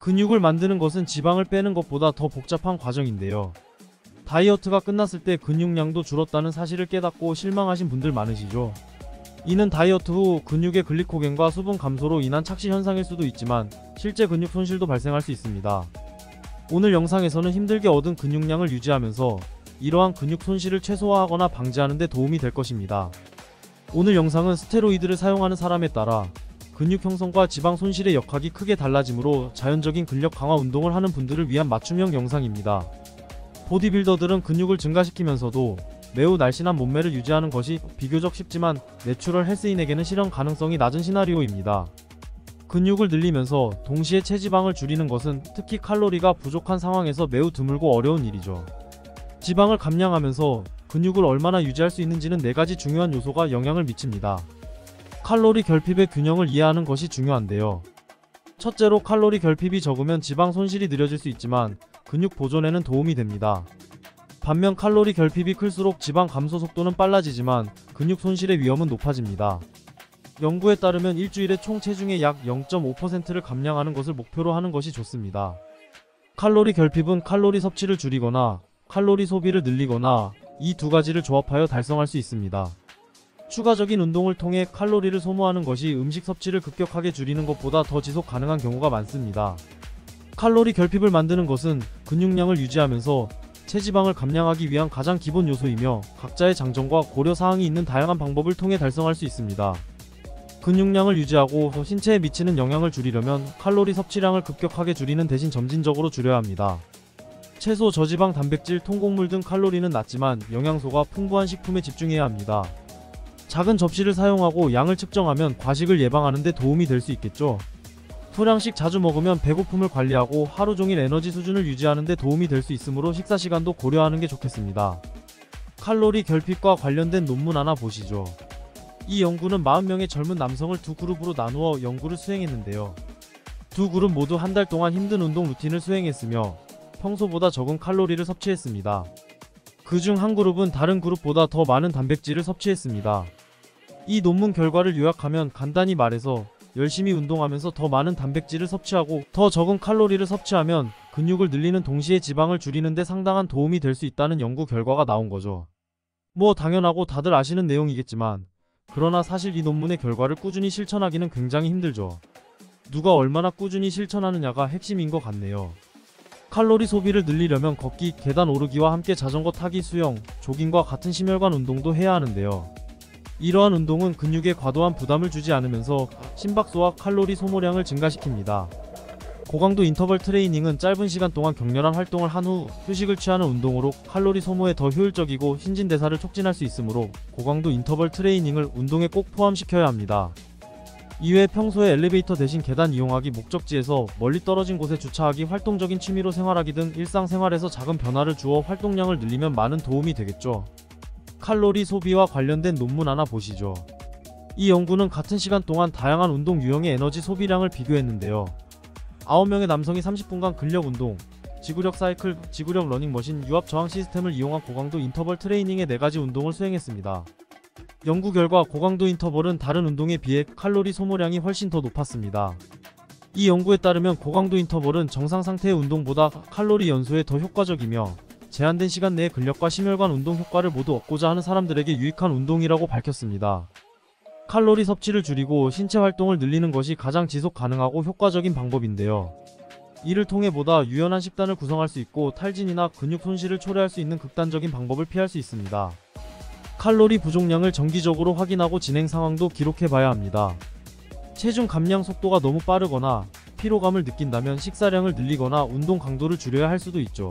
근육을 만드는 것은 지방을 빼는 것보다 더 복잡한 과정인데요. 다이어트가 끝났을 때 근육량도 줄었다는 사실을 깨닫고 실망하신 분들 많으시죠. 이는 다이어트 후 근육의 글리코겐과 수분 감소로 인한 착시 현상일 수도 있지만 실제 근육 손실도 발생할 수 있습니다. 오늘 영상에서는 힘들게 얻은 근육량을 유지하면서 이러한 근육 손실을 최소화하거나 방지하는 데 도움이 될 것입니다. 오늘 영상은 스테로이드를 사용하는 사람에 따라 근육 형성과 지방 손실의 역학이 크게 달라지므로 자연적인 근력 강화 운동을 하는 분들을 위한 맞춤형 영상입니다. 보디빌더들은 근육을 증가시키면서도 매우 날씬한 몸매를 유지하는 것이 비교적 쉽지만 내추럴 헬스인에게는 실현 가능성이 낮은 시나리오입니다. 근육을 늘리면서 동시에 체지방을 줄이는 것은 특히 칼로리가 부족한 상황에서 매우 드물고 어려운 일이죠. 지방을 감량하면서 근육을 얼마나 유지할 수 있는지는 4가지 중요한 요소가 영향을 미칩니다. 칼로리 결핍의 균형을 이해하는 것이 중요한데요. 첫째로 칼로리 결핍이 적으면 지방 손실이 느려질 수 있지만 근육 보존에는 도움이 됩니다. 반면 칼로리 결핍이 클수록 지방 감소 속도는 빨라지지만 근육 손실의 위험은 높아집니다. 연구에 따르면 일주일에 총 체중의 약 0.5%를 감량하는 것을 목표로 하는 것이 좋습니다. 칼로리 결핍은 칼로리 섭취를 줄이거나 칼로리 소비를 늘리거나 이 두 가지를 조합하여 달성할 수 있습니다. 추가적인 운동을 통해 칼로리를 소모하는 것이 음식 섭취를 급격하게 줄이는 것보다 더 지속 가능한 경우가 많습니다. 칼로리 결핍을 만드는 것은 근육량을 유지하면서 체지방을 감량하기 위한 가장 기본 요소이며 각자의 장점과 고려사항이 있는 다양한 방법을 통해 달성할 수 있습니다. 근육량을 유지하고 신체에 미치는 영향을 줄이려면 칼로리 섭취량을 급격하게 줄이는 대신 점진적으로 줄여야 합니다. 채소, 저지방, 단백질, 통곡물 등 칼로리는 낮지만 영양소가 풍부한 식품에 집중해야 합니다. 작은 접시를 사용하고 양을 측정하면 과식을 예방하는 데 도움이 될 수 있겠죠. 소량씩 자주 먹으면 배고픔을 관리하고 하루 종일 에너지 수준을 유지하는 데 도움이 될 수 있으므로 식사 시간도 고려하는 게 좋겠습니다. 칼로리 결핍과 관련된 논문 하나 보시죠. 이 연구는 40명의 젊은 남성을 두 그룹으로 나누어 연구를 수행했는데요. 두 그룹 모두 한 달 동안 힘든 운동 루틴을 수행했으며 평소보다 적은 칼로리를 섭취했습니다. 그중 한 그룹은 다른 그룹보다 더 많은 단백질을 섭취했습니다. 이 논문 결과를 요약하면 간단히 말해서 열심히 운동하면서 더 많은 단백질을 섭취하고 더 적은 칼로리를 섭취하면 근육을 늘리는 동시에 지방을 줄이는 데 상당한 도움이 될 수 있다는 연구 결과가 나온 거죠. 뭐 당연하고 다들 아시는 내용이겠지만 그러나 사실 이 논문의 결과를 꾸준히 실천하기는 굉장히 힘들죠. 누가 얼마나 꾸준히 실천하느냐가 핵심인 것 같네요. 칼로리 소비를 늘리려면 걷기, 계단 오르기와 함께 자전거 타기, 수영, 조깅과 같은 심혈관 운동도 해야 하는데요. 이러한 운동은 근육에 과도한 부담을 주지 않으면서 심박수와 칼로리 소모량을 증가시킵니다. 고강도 인터벌 트레이닝은 짧은 시간 동안 격렬한 활동을 한 후 휴식을 취하는 운동으로 칼로리 소모에 더 효율적이고 신진대사를 촉진할 수 있으므로 고강도 인터벌 트레이닝을 운동에 꼭 포함시켜야 합니다. 이외에 평소에 엘리베이터 대신 계단 이용하기, 목적지에서 멀리 떨어진 곳에 주차하기, 활동적인 취미로 생활하기 등 일상생활에서 작은 변화를 주어 활동량을 늘리면 많은 도움이 되겠죠. 칼로리 소비와 관련된 논문 하나 보시죠. 이 연구는 같은 시간 동안 다양한 운동 유형의 에너지 소비량을 비교했는데요. 9명의 남성이 30분간 근력 운동, 지구력 사이클, 지구력 러닝머신, 유압 저항 시스템을 이용한 고강도 인터벌 트레이닝의 4가지 운동을 수행했습니다. 연구 결과 고강도 인터벌은 다른 운동에 비해 칼로리 소모량이 훨씬 더 높았습니다. 이 연구에 따르면 고강도 인터벌은 정상 상태의 운동보다 칼로리 연소에 더 효과적이며 제한된 시간 내에 근력과 심혈관 운동 효과를 모두 얻고자 하는 사람들에게 유익한 운동이라고 밝혔습니다. 칼로리 섭취를 줄이고 신체 활동을 늘리는 것이 가장 지속 가능하고 효과적인 방법인데요. 이를 통해 보다 유연한 식단을 구성할 수 있고 탈진이나 근육 손실을 초래할 수 있는 극단적인 방법을 피할 수 있습니다. 칼로리 부족량을 정기적으로 확인하고 진행 상황도 기록해 봐야 합니다. 체중 감량 속도가 너무 빠르거나 피로감을 느낀다면 식사량을 늘리거나 운동 강도를 줄여야 할 수도 있죠.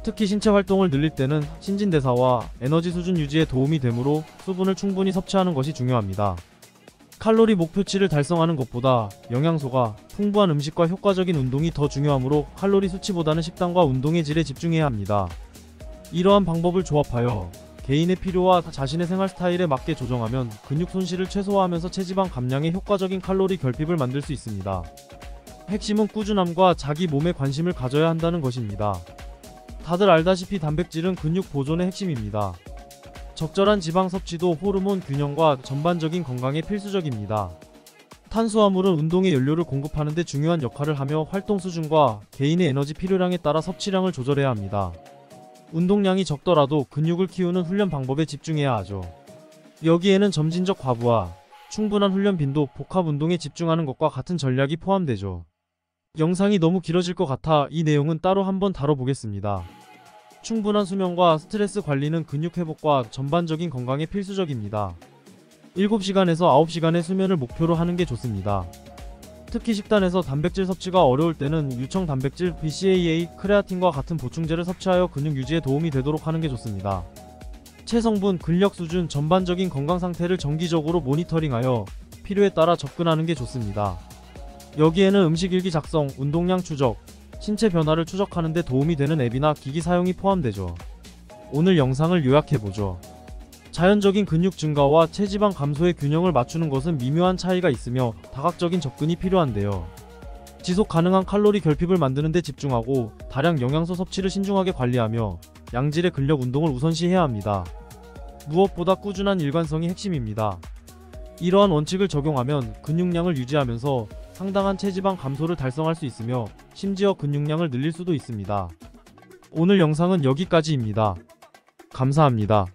특히 신체 활동을 늘릴 때는 신진대사와 에너지 수준 유지에 도움이 되므로 수분을 충분히 섭취하는 것이 중요합니다. 칼로리 목표치를 달성하는 것보다 영양소가 풍부한 음식과 효과적인 운동이 더 중요하므로 칼로리 수치보다는 식단과 운동의 질에 집중해야 합니다. 이러한 방법을 조합하여 개인의 필요와 자신의 생활 스타일에 맞게 조정하면 근육 손실을 최소화하면서 체지방 감량에 효과적인 칼로리 결핍을 만들 수 있습니다. 핵심은 꾸준함과 자기 몸에 관심을 가져야 한다는 것입니다. 다들 알다시피 단백질은 근육 보존의 핵심입니다. 적절한 지방 섭취도 호르몬 균형과 전반적인 건강에 필수적입니다. 탄수화물은 운동의 연료를 공급하는 데 중요한 역할을 하며 활동 수준과 개인의 에너지 필요량에 따라 섭취량을 조절해야 합니다. 운동량이 적더라도 근육을 키우는 훈련 방법에 집중해야 하죠. 여기에는 점진적 과부하, 충분한 훈련 빈도, 복합 운동에 집중하는 것과 같은 전략이 포함되죠. 영상이 너무 길어질 것 같아 이 내용은 따로 한번 다뤄보겠습니다. 충분한 수면과 스트레스 관리는 근육 회복과 전반적인 건강에 필수적입니다. 7시간에서 9시간의 수면을 목표로 하는 게 좋습니다. 특히 식단에서 단백질 섭취가 어려울 때는 유청 단백질, BCAA, 크레아틴과 같은 보충제를 섭취하여 근육 유지에 도움이 되도록 하는 게 좋습니다. 체성분, 근력 수준, 전반적인 건강 상태를 정기적으로 모니터링하여 필요에 따라 접근하는 게 좋습니다. 여기에는 음식일기 작성, 운동량 추적, 신체 변화를 추적하는 데 도움이 되는 앱이나 기기 사용이 포함되죠. 오늘 영상을 요약해보죠. 자연적인 근육 증가와 체지방 감소의 균형을 맞추는 것은 미묘한 차이가 있으며 다각적인 접근이 필요한데요. 지속 가능한 칼로리 결핍을 만드는 데 집중하고 다량 영양소 섭취를 신중하게 관리하며 양질의 근력 운동을 우선시해야 합니다. 무엇보다 꾸준한 일관성이 핵심입니다. 이러한 원칙을 적용하면 근육량을 유지하면서 상당한 체지방 감소를 달성할 수 있으며 심지어 근육량을 늘릴 수도 있습니다. 오늘 영상은 여기까지입니다. 감사합니다.